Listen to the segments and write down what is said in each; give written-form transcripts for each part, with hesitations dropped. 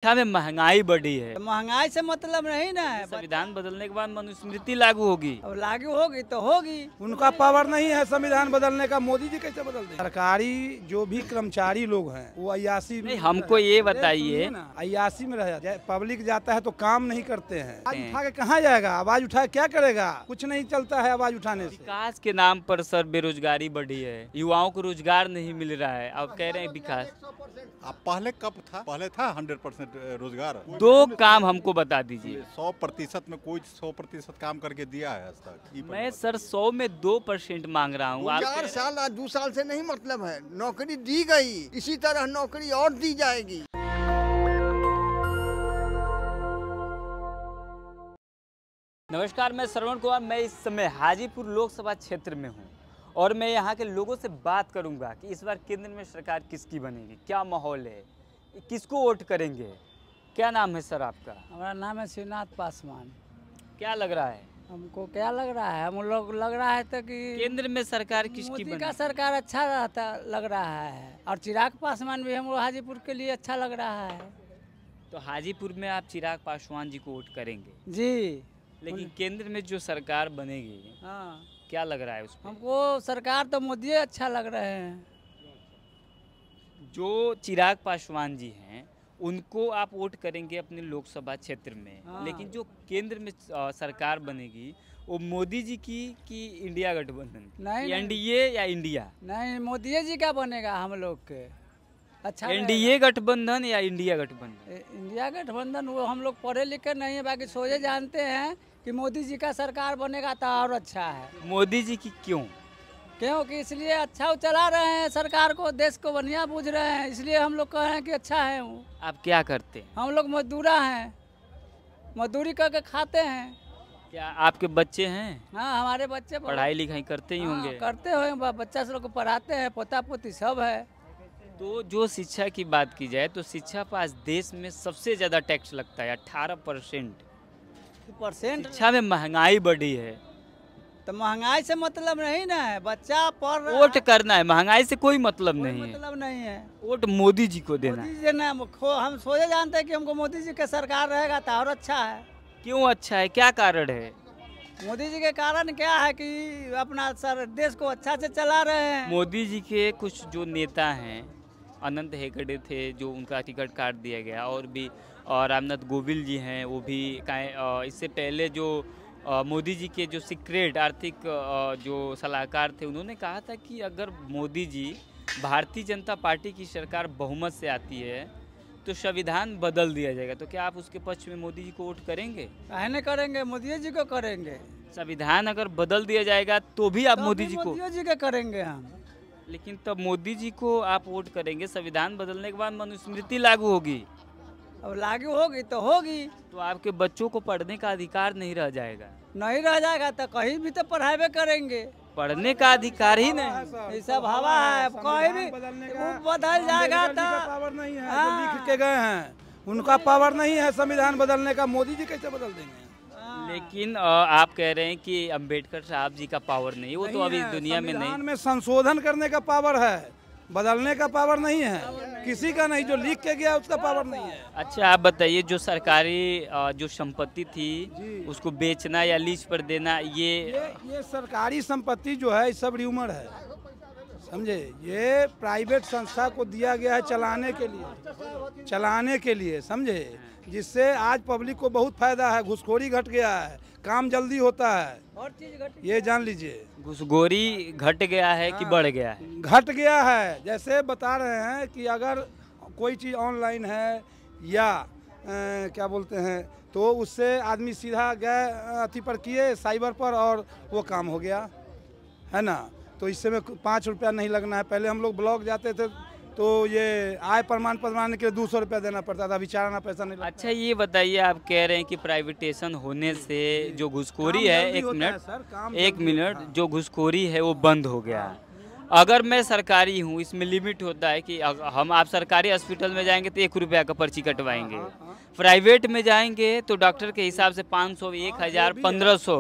शिक्षा में महंगाई बढ़ी है। तो महंगाई से मतलब नहीं ना है। संविधान बदलने के बाद मनुस्मृति लागू होगी। अब लागू होगी तो होगी। उनका पावर नहीं है संविधान बदलने का। मोदी जी कैसे बदल देंगे? सरकारी जो भी कर्मचारी लोग हैं वो अय्यासी नहीं, हमको ये बताइए, अय्यासी में रह जाए। पब्लिक जाता है तो काम नहीं करते हैं। आवाज उठा के कहाँ जाएगा? आवाज उठा के क्या करेगा? कुछ नहीं चलता है आवाज उठाने से। विकास के नाम पर सर बेरोजगारी बढ़ी है, युवाओं को रोजगार नहीं मिल रहा है। अब कह रहे हैं विकास। अब पहले कब था? पहले था 100% रोजगार। दो काम हमको बता दीजिए। 100% में कोई 100% काम करके दिया है आज तक? मैं सर 100 में 2% मांग रहा हूँ। 4 साल 2 साल से नहीं मतलब है। नौकरी दी गई, इसी तरह नौकरी और दी जाएगी। नमस्कार, मैं श्रवण कुमार। मैं इस समय हाजीपुर लोकसभा क्षेत्र में हूँ और मैं यहाँ के लोगों से बात करूँगा कि इस बार केंद्र में सरकार किसकी बनेगी, क्या माहौल है, किसको वोट करेंगे। क्या नाम है सर आपका? हमारा नाम है शिवनाथ पासवान। क्या लग रहा है हमको? क्या लग रहा है? हम लोग लग रहा है तो कि केंद्र में सरकार किसकी मोदी का बनेगी? सरकार अच्छा रहता लग रहा है। और चिराग पासवान भी हम लोग हाजीपुर के लिए अच्छा लग रहा है। तो हाजीपुर में आप चिराग पासवान जी को वोट करेंगे जी। लेकिन केंद्र में जो सरकार बनेगी, हाँ, क्या लग रहा है उसमें? हमको सरकार तो मोदी अच्छा लग रहे हैं। जो चिराग पासवान जी हैं उनको आप वोट करेंगे अपने लोकसभा क्षेत्र में। हाँ। लेकिन जो केंद्र में सरकार बनेगी वो मोदी जी की कि इंडिया गठबंधन की? नहीं, एनडीए या इंडिया? नहीं, मोदी जी का बनेगा हम लोग के अच्छा। एनडीए गठबंधन या इंडिया गठबंधन? इंडिया गठबंधन वो हम लोग पढ़े लिखे नहीं है, बाकी सोचे जानते हैं कि मोदी जी का सरकार बनेगा तो और अच्छा है। मोदी जी की क्यों? क्योंकि इसलिए अच्छा वो चला रहे हैं सरकार को, देश को बढ़िया बूझ रहे हैं, इसलिए हम लोग कह रहे हैं कि अच्छा है वो। आप क्या करते हैं? हम लोग मजदूरा हैं, मजदूरी करके खाते हैं। क्या आपके बच्चे हैं? हाँ, हमारे बच्चे पढ़ाई लिखाई करते ही होंगे। करते हुए बच्चा से लोग को पढ़ाते हैं, पोता पोती सब है। तो जो शिक्षा की बात की जाए तो शिक्षा पर आज देश में सबसे ज़्यादा टैक्स लगता है, 18%। शिक्षा में महंगाई बढ़ी है। तो महंगाई से मतलब नहीं ना है। बच्चा पढ़ रहा वोट करना है, महंगाई से कोई मतलब नहीं है। मतलब नहीं है। वोट मोदी जी को देना मोदी है। जी ना हम सोचे जानते हैं कि हमको मोदी जी का सरकार रहेगा तो और अच्छा है। क्यों अच्छा है? क्या कारण है? मोदी जी के कारण क्या है कि अपना सर देश को अच्छा से चला रहे हैं। मोदी जी के कुछ जो नेता हैं, अनंत हेगड़े थे जो उनका टिकट काट दिया गया, और भी रामनाथ गोविल जी हैं, वो भी इससे पहले जो मोदी जी के जो सीक्रेट आर्थिक जो सलाहकार थे, उन्होंने कहा था कि अगर मोदी जी भारतीय जनता पार्टी की सरकार बहुमत से आती है तो संविधान बदल दिया जाएगा। तो क्या आप उसके पक्ष में मोदी जी को वोट करेंगे? काहे नहीं करेंगे, मोदी जी को करेंगे। संविधान अगर बदल दिया जाएगा तो भी आप मोदी जी को? मोदी जी के करेंगे हम। लेकिन तब मोदी जी को आप वोट करेंगे, संविधान बदलने के बाद मनुस्मृति लागू होगी। अब लागू होगी तो होगी। तो आपके बच्चों को पढ़ने का अधिकार नहीं रह जाएगा? नहीं रह जाएगा तो कहीं भी तो पढ़ाई करेंगे। पढ़ने का अधिकार ही नहीं। ये सब हवा है, कहीं भी वो बदल जाएगा तो पावर नहीं है। जो लिख के गए हैं उनका पावर नहीं है संविधान बदलने का। मोदी जी कैसे बदल देंगे? लेकिन आप कह रहे हैं कि अंबेडकर साहब जी का पावर नहीं, वो तो अभी दुनिया में नहीं। संविधान में संशोधन करने का पावर है, बदलने का पावर नहीं है। किसी का नहीं, जो लिख के गया उसका पावर नहीं है। अच्छा, आप बताइए, जो सरकारी जो संपत्ति थी उसको बेचना या लीज पर देना, ये सरकारी संपत्ति जो है सब र्यूमर है, समझे। ये प्राइवेट संस्था को दिया गया है चलाने के लिए, समझे। जिससे आज पब्लिक को बहुत फायदा है। घुसखोरी घट गया है, काम जल्दी होता है, और चीज घट, ये जान लीजिए। घुसखोरी घट गया है कि बढ़ गया है? घट गया है। जैसे बता रहे हैं कि अगर कोई चीज़ ऑनलाइन है या क्या बोलते हैं, तो उससे आदमी सीधा गए अथी पर किए, साइबर पर, और वो काम हो गया, है ना। तो इससे में 5 रुपया नहीं लगना है। पहले हम लोग ब्लॉक जाते थे तो ये आय प्रमाण पत्र बनाने के लिए 200 रुपया देना पड़ता था, बेचारा पैसा नहीं लगता। अच्छा, ये बताइए, आप कह रहे हैं कि प्राइवेटेशन होने से जो घुसखोरी है, एक मिनट, जो घुसखोरी है वो बंद हो गया। अगर मैं सरकारी हूँ, इसमें लिमिट होता है कि आप सरकारी हॉस्पिटल में जाएंगे तो 1 रुपया का पर्ची कटवाएंगे, प्राइवेट में जाएंगे तो डॉक्टर के हिसाब से 500, 1000, 1500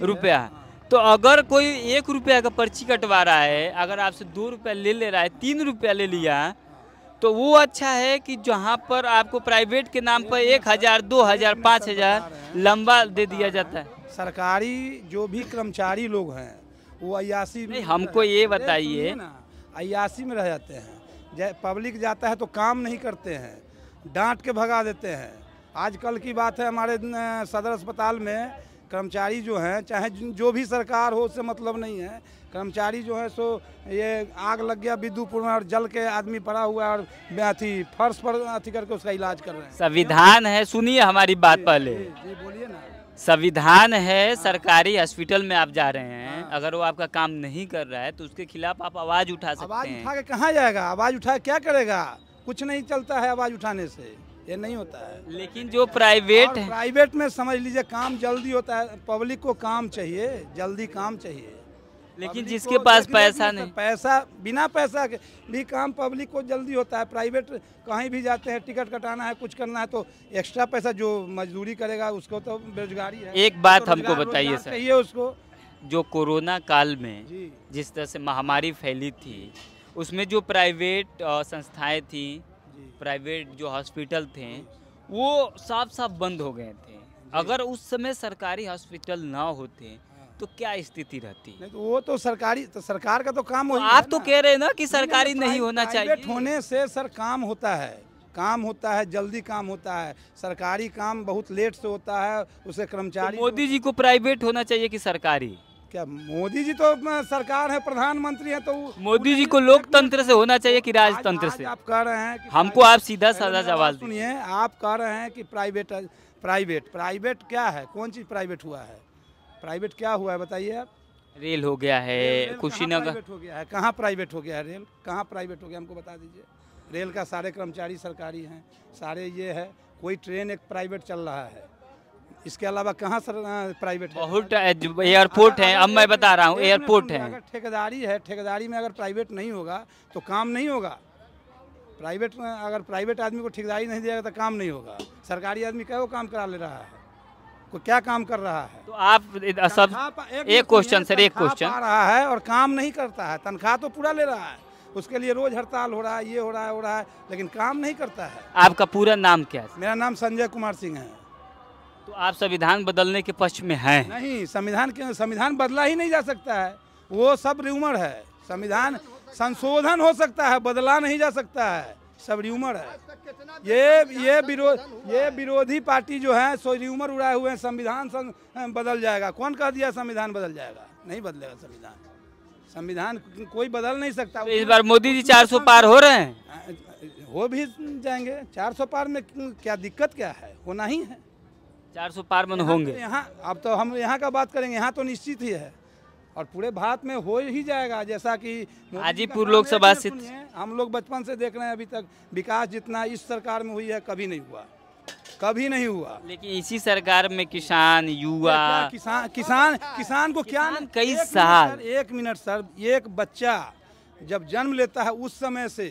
रुपया। तो अगर कोई 1 रुपया का पर्ची कटवा रहा है, अगर आपसे 2 रुपया ले रहा है, 3 रुपया ले लिया, तो तो वो अच्छा है कि जहाँ पर आपको प्राइवेट के नाम पर 1000, 2000, 5000 लंबा दे दिया जाता है। सरकारी जो भी कर्मचारी लोग हैं वो अयासी नहीं, हमको ये बताइए ना, अयासी में रह जाते हैं। पब्लिक जाता है तो काम नहीं करते हैं, डांट के भगा देते हैं। आजकल की बात है, हमारे सदर अस्पताल में कर्मचारी जो हैं, चाहे जो भी सरकार हो उससे मतलब नहीं है, कर्मचारी जो है सो ये आग लग गया विद्युतपुर में और जल के आदमी पड़ा हुआ और अथी फर्श पर अथी करके उसका इलाज कर रहे हैं। संविधान है, सुनिए हमारी बात पहले। जी बोलिए ना। संविधान है, सरकारी हॉस्पिटल में आप जा रहे हैं, अगर वो आपका काम नहीं कर रहा है तो उसके खिलाफ आप आवाज उठा सकते आवाज हैं। उठा के कहाँ जाएगा? आवाज उठा क्या करेगा? कुछ नहीं चलता है आवाज उठाने से, ये नहीं होता है। लेकिन जो प्राइवेट है, प्राइवेट में समझ लीजिए काम जल्दी होता है, पब्लिक को काम चाहिए, जल्दी काम चाहिए। लेकिन जिसके पास पैसा नहीं, पैसा बिना पैसा के भी काम पब्लिक को जल्दी होता है। प्राइवेट कहीं भी जाते हैं, टिकट कटाना है, कुछ करना है तो एक्स्ट्रा पैसा, जो मजदूरी करेगा उसको तो बेरोजगारी है। एक बात तो हमको बताइए सर, चाहिए उसको। जो कोरोना काल में जी जिस तरह से महामारी फैली थी, उसमें जो प्राइवेट संस्थाएं थी, प्राइवेट जो हॉस्पिटल थे, वो साफ साफ बंद हो गए थे। अगर उस समय सरकारी हॉस्पिटल ना होते तो क्या स्थिति रहती? नहीं तो वो तो सरकारी, तो सरकार का तो काम हो। आप तो कह रहे हैं ना कि सरकारी नहीं होना चाहिए। प्राइवेट होने से सर काम होता है, काम होता है, जल्दी काम होता है। सरकारी काम बहुत लेट से होता है, उसे कर्मचारी। तो मोदी जी को प्राइवेट होना चाहिए कि सरकारी? क्या मोदी जी तो सरकार है, प्रधानमंत्री है, तो मोदी जी को लोकतंत्र से होना चाहिए कि राजतंत्र से? आप कह रहे हैं कि हमको आप सीधा साधा सवाल सुनिए, आप कह रहे हैं कि प्राइवेट प्राइवेट क्या है? कौन चीज़ प्राइवेट हुआ है? प्राइवेट क्या हुआ है बताइए आप? रेल हो गया है, कुशीनगर हो गया है, कहाँ प्राइवेट हो गया है? रेल कहाँ प्राइवेट हो गया, हमको बता दीजिए। रेल का सारे कर्मचारी सरकारी हैं, सारे ये है। कोई ट्रेन एक प्राइवेट चल रहा है, इसके अलावा कहाँ सर प्राइवेट है? बहुत एयरपोर्ट है। अब मैं बता रहा हूँ, एयरपोर्ट है। अगर ठेकेदारी है, ठेकेदारी में अगर प्राइवेट नहीं होगा तो काम नहीं होगा। प्राइवेट में अगर प्राइवेट आदमी को ठेकेदारी नहीं देगा तो काम नहीं होगा। सरकारी आदमी क्या वो काम करा ले रहा है, को क्या काम कर रहा है? तो आप सब एक क्वेश्चन सर, एक क्वेश्चन पा रहा है और काम नहीं करता है। तनख्वाह तो पूरा ले रहा है, उसके लिए रोज हड़ताल हो रहा है, ये हो रहा है, लेकिन काम नहीं करता है। आपका पूरा नाम क्या है? मेरा नाम संजय कुमार सिंह है। तो आप संविधान बदलने के पक्ष में हैं? नहीं, संविधान बदला ही नहीं जा सकता है, वो सब र्यूमर है। संविधान संशोधन हो सकता है, बदला नहीं जा सकता है, सब र्यूमर है। ये विरोधी पार्टी जो है सो र्यूमर उड़ाए हुए हैं, संविधान बदल जाएगा। कौन कह दिया संविधान बदल जाएगा? नहीं बदलेगा संविधान कोई बदल नहीं सकता। तो इस बार मोदी जी 400 पार हो रहे हैं? हो भी जाएंगे। 400 पार में क्या दिक्कत क्या है? होना ही है। 400 पार में होंगे यहाँ। अब तो हम यहाँ का बात करेंगे, यहाँ तो निश्चित ही है और पूरे भारत में हो ही जाएगा। जैसा कि हाजीपुर लोकसभा से हम लोग बचपन से देख रहे हैं, अभी तक विकास जितना इस सरकार में हुई है कभी नहीं हुआ, कभी नहीं हुआ। लेकिन इसी सरकार में किसान, युवा, किसान को क्या कई साल। एक मिनट सर, एक बच्चा जब जन्म लेता है उस समय से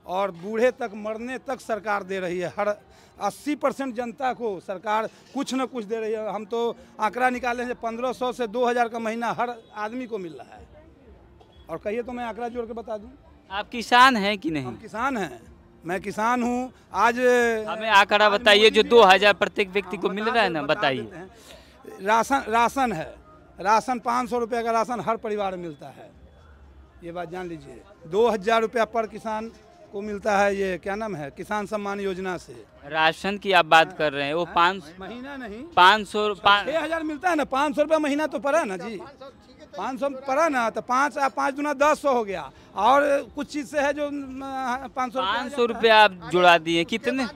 और बूढ़े तक मरने तक सरकार दे रही है। हर 80% जनता को सरकार कुछ न कुछ दे रही है। हम तो आंकड़ा निकाले हैं, 1500 से 2000 का महीना हर आदमी को मिल रहा है। और कहिए तो मैं आंकड़ा जोड़ के बता दूं। आप किसान हैं कि नहीं? हम किसान हैं, मैं किसान हूं। आज हमें आंकड़ा बताइए जो 2000 प्रत्येक व्यक्ति को मिल रहा है ना, बताइए। राशन है, राशन 500 रुपये का राशन हर परिवार में मिलता है, ये बात जान लीजिए। 2000 रुपया पर किसान को मिलता है, ये क्या नाम है, किसान सम्मान योजना से। राशन की आप बात कर रहे हैं, वो 5 महीना नहीं, 500 6000 मिलता है ना। 500 रुपया महीना तो पड़ा ना जी, 500 पड़ा ना, तो 5 दूना 10 हो गया। और कुछ चीज से है जो 500 रुपया आप जुड़ा दिए। कितने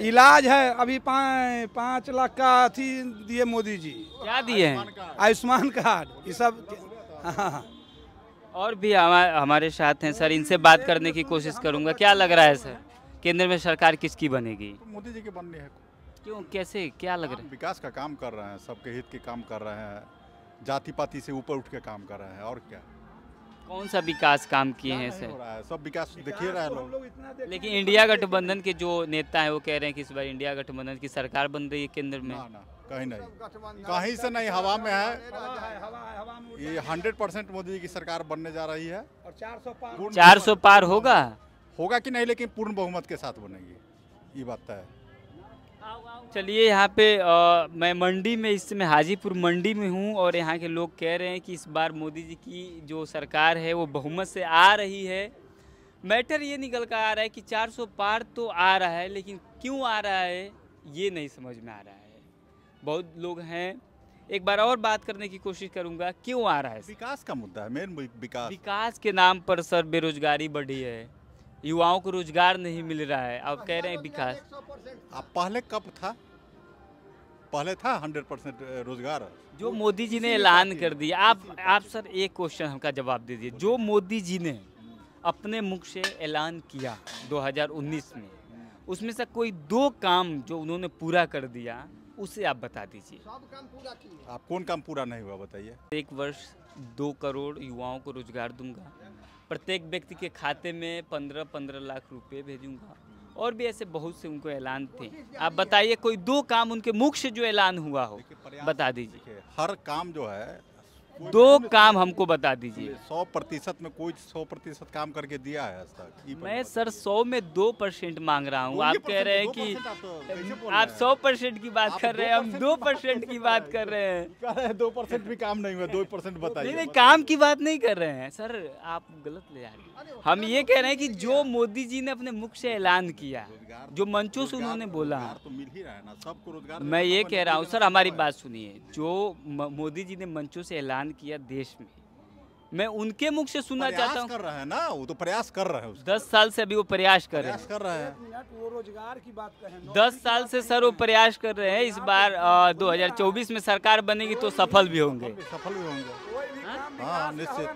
इलाज है? अभी 5 लाख का अथी दिए मोदी जी। क्या दिए हैं? आयुष्मान कार्ड, ये सब। हाँ। और भी हमारे साथ हैं सर, इनसे बात करने की कोशिश करूंगा। क्या लग रहा है सर, केंद्र में सरकार किसकी बनेगी? मोदी जी के बननी है। क्यों, कैसे, क्या लग रहा है? विकास का काम कर रहे हैं, सबके हित के काम कर रहे हैं, जाति पाति से ऊपर उठ के काम कर रहे हैं। और क्या, कौन सा विकास काम किए हैं सर? हो रहा है सब विकास देखिए रहे लोग। लेकिन इंडिया गठबंधन के जो नेता हैं वो कह रहे हैं कि इस बार इंडिया गठबंधन की सरकार बन रही है केंद्र में। ना, कहीं नहीं, कहीं से नहीं, हवा में है। ये 100% मोदी जी की सरकार बनने जा रही है। और 400 400 पार होगा? होगा कि नहीं, लेकिन पूर्ण बहुमत के साथ बनेगी, ये बात तय है। चलिए यहाँ पे मैं मंडी में इस समय हाजीपुर मंडी में हूँ और यहाँ के लोग कह रहे हैं कि इस बार मोदी जी की जो सरकार है वो बहुमत से आ रही है। मैटर ये निकल कर आ रहा है कि 400 पार तो आ रहा है, लेकिन क्यों आ रहा है ये नहीं समझ में आ रहा है। बहुत लोग हैं, एक बार और बात करने की कोशिश करूँगा क्यों आ रहा है। विकास का मुद्दा है, मेन विकास के नाम पर सर बेरोजगारी बढ़ी है, युवाओं को रोजगार नहीं मिल रहा है। आप कह रहे हैं विकास। अब पहले कब था? पहले था 100% रोजगार जो मोदी जी ने ऐलान कर दिया। आप सर एक क्वेश्चन हमका जवाब दीजिए। जो मोदी जी ने अपने मुख से ऐलान किया 2019 में, उसमें से कोई 2 काम जो उन्होंने पूरा कर दिया उसे आप बता दीजिए। सब काम पूरा किए। आप कौन काम पूरा नहीं हुआ बताइए। 1 वर्ष 2 करोड़ युवाओं को रोजगार दूंगा, प्रत्येक व्यक्ति के खाते में 15-15 लाख रुपए भेजूंगा, और भी ऐसे बहुत से उनको ऐलान थे। आप बताइए कोई 2 काम उनके मुख से जो ऐलान हुआ हो, बता दीजिए। हर काम जो है 2 काम हमको बता दीजिए। 100% में कोई 100% काम करके दिया है आज तक। मैं सर 100 में 2% मांग रहा हूँ। आप कह रहे हैं कि आप 100% की बात कर रहे हैं, हम 2% की बात कर रहे हैं। 2% भी काम नहीं हुआ, 2% बताइए। नहीं, काम की बात नहीं कर रहे हैं सर, आप गलत ले जा रहे हैं। हम ये कह रहे हैं कि जो मोदी जी ने अपने मुख से ऐलान किया, जो मंचों से उन्होंने बोला, तो मिल ही रहा है ना सबको रोजगार। मैं ये कह रहा हूँ सर, हमारी बात सुनिए। जो मोदी जी ने मंचों से ऐलान किया देश में, मैं उनके मुख से सुनना चाहता हूँ। कर रहे हैं ना, वो तो प्रयास कर रहे हैं। 10 साल से अभी वो प्रयास कर रहे हैं। वो रोजगार की बात कहें। 10 साल से सर वो प्रयास कर रहे हैं। इस बार 2024 में सरकार बनेगी तो सफल भी होंगे। हाँ निश्चित।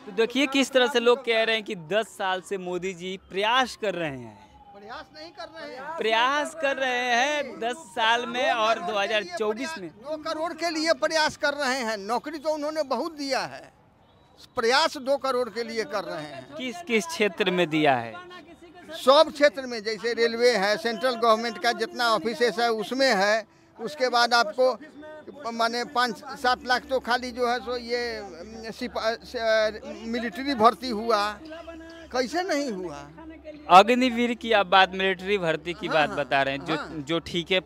तो देखिए किस तरह से लोग कह रहे हैं कि 10 साल से मोदी जी प्रयास कर रहे हैं। प्रयास नहीं कर रहे हैं, प्रयास कर रहे हैं 10 साल में, और 2024 में 2 करोड़ के लिए प्रयास कर रहे हैं। नौकरी तो उन्होंने बहुत दिया है, प्रयास 2 करोड़ के लिए कर रहे हैं। किस किस क्षेत्र में दिया है? सब क्षेत्र में, जैसे रेलवे है, सेंट्रल गवर्नमेंट का जितना ऑफिसेस है उसमें है। उसके बाद आपको माने 5-7 लाख तो खाली जो है सो ये मिलिट्री भर्ती हुआ, कैसे नहीं हुआ। अग्निवीर की आप बात, मिलिट्री भर्ती की बात बता रहे हैं, जो ठेके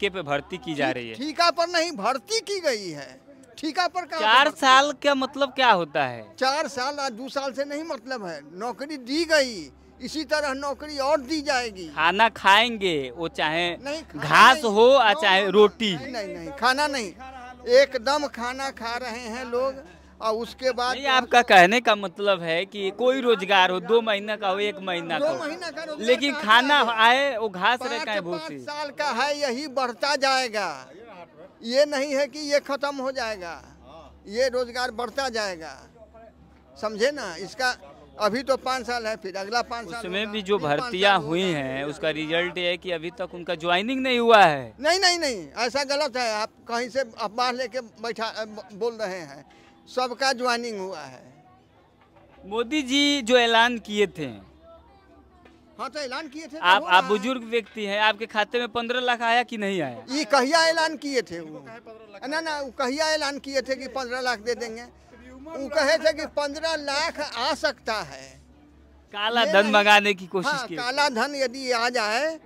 पे भर्ती की जा रही है। ठेका पर नहीं, भर्ती की गई है। ठेका पर 4 साल का मतलब क्या होता है? 4 साल 2 साल से नहीं मतलब है। नौकरी दी गई, इसी तरह नौकरी और दी जाएगी। खाना खाएंगे, वो चाहे घास नहीं, हो या चाहे रोटी। नहीं, खाना नहीं, एकदम खाना खा रहे हैं लोग। और उसके बाद नहीं, आपका कहने का मतलब है कि कोई रोजगार हो, 2 महीना का हो, 1 महीना का 2 हो, महीना का रोजगार, लेकिन खाना आए वो घास रहे का 5 साल का है, यही बढ़ता जाएगा। ये नहीं है कि ये खत्म हो जाएगा, ये रोजगार बढ़ता जाएगा, समझे ना। इसका अभी तो 5 साल है, फिर अगला 5 साल। उसमें भी जो भर्तियां हुई हैं उसका रिजल्ट ये है कि अभी तक उनका ज्वाइनिंग नहीं हुआ है। नहीं, ऐसा गलत है। आप कहीं से अखबार लेके बैठा बोल रहे हैं, सबका ज्वाइनिंग हुआ है। मोदी जी जो ऐलान किए थे, हाँ तो ऐलान किए थे। आप बुजुर्ग व्यक्ति हैं, आपके खाते में 15 लाख आया कि नहीं आया? ये कहिया ऐलान किए थे वो? ना वो कहिया ऐलान किए थे कि 15 लाख दे देंगे? वो कहे थे कि 15 लाख आ सकता है। काला धन मंगाने की कोशिश की। काला धन यदि आ जाए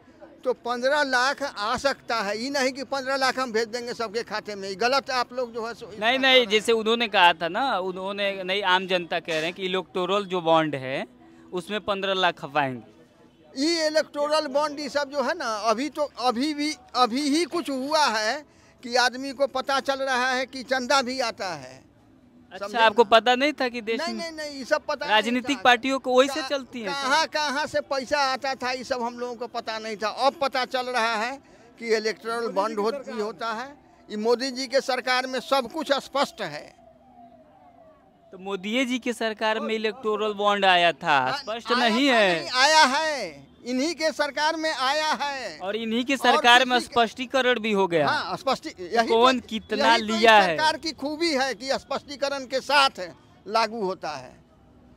तो 15 लाख आ सकता है। ये नहीं कि 15 लाख हम भेज देंगे सबके खाते में। गलत आप लोग जो है नहीं, जैसे उन्होंने कहा था ना, उन्होंने नहीं, आम जनता कह रहे हैं कि इलेक्टोरल जो बॉन्ड है उसमें 15 लाख खपाएंगे। ये इलेक्टोरल बॉन्ड ये सब जो है ना, अभी ही कुछ हुआ है कि आदमी को पता चल रहा है कि चंदा भी आता है। अच्छा, आपको पता नहीं था कि देश में नहीं, ये सब पता राजनीतिक पार्टियों को वही से चलती है? कहाँ से पैसा आता था, ये सब हम लोगों को पता नहीं था। अब पता चल रहा है कि इलेक्टोरल बॉन्ड होता है। ये मोदी जी के सरकार में सब कुछ स्पष्ट है। तो मोदी जी की सरकार में इलेक्टोरल बॉन्ड आया था, स्पष्ट नहीं है? आया है, इन्हीं के सरकार में आया है, और इन्हीं की सरकार में स्पष्टीकरण भी हो गया। हाँ, कौन कितना लिया है। सरकार की खूबी है कि स्पष्टीकरण के साथ लागू होता है।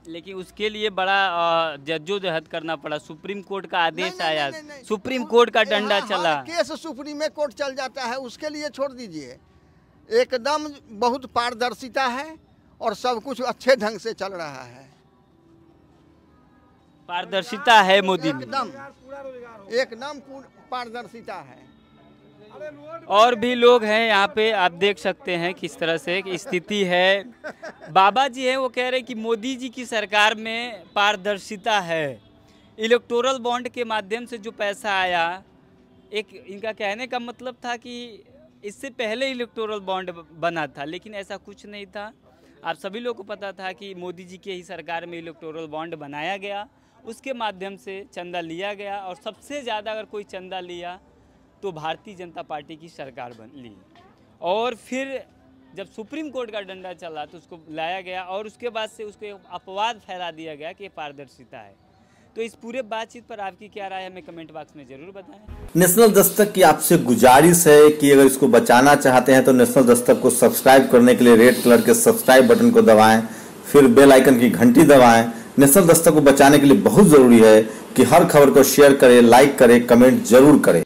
लेकिन उसके लिए बड़ा जद्दोजहद करना पड़ा। सुप्रीम कोर्ट का आदेश आया, सुप्रीम कोर्ट का डंडा चला, केस सुप्रीम कोर्ट चल जाता है। उसके लिए छोड़ दीजिए, एकदम बहुत पारदर्शिता है और सब कुछ अच्छे ढंग से चल रहा है। पारदर्शिता है मोदी में। एकदम पारदर्शिता है। और भी लोग हैं यहाँ पे, आप देख सकते हैं किस तरह से स्थिति है। बाबा जी हैं, वो कह रहे हैं कि मोदी जी की सरकार में पारदर्शिता है। इलेक्टोरल बॉन्ड के माध्यम से जो पैसा आया, एक इनका कहने का मतलब था कि इससे पहले इलेक्टोरल बॉन्ड बना था, लेकिन ऐसा कुछ नहीं था। आप सभी लोगों को पता था कि मोदी जी के ही सरकार में इलेक्टोरल बॉन्ड बनाया गया, उसके माध्यम से चंदा लिया गया, और सबसे ज़्यादा अगर कोई चंदा लिया तो भारतीय जनता पार्टी की सरकार ली। और फिर जब सुप्रीम कोर्ट का डंडा चला तो उसको लाया गया, और उसके बाद से उसको अपवाद फैला दिया गया कि पारदर्शिता है। तो इस पूरे बातचीत पर आपकी क्या राय है, हमें कमेंट बॉक्स में जरूर बताएं। नेशनल दस्तक की आपसे गुजारिश है कि अगर इसको बचाना चाहते हैं तो नेशनल दस्तक को सब्सक्राइब करने के लिए रेड कलर के सब्सक्राइब बटन को दबाएं, फिर बेल आइकन की घंटी दबाएं। नेशनल दस्तक को बचाने के लिए बहुत जरूरी है कि हर खबर को शेयर करें, लाइक करें, कमेंट जरूर करें।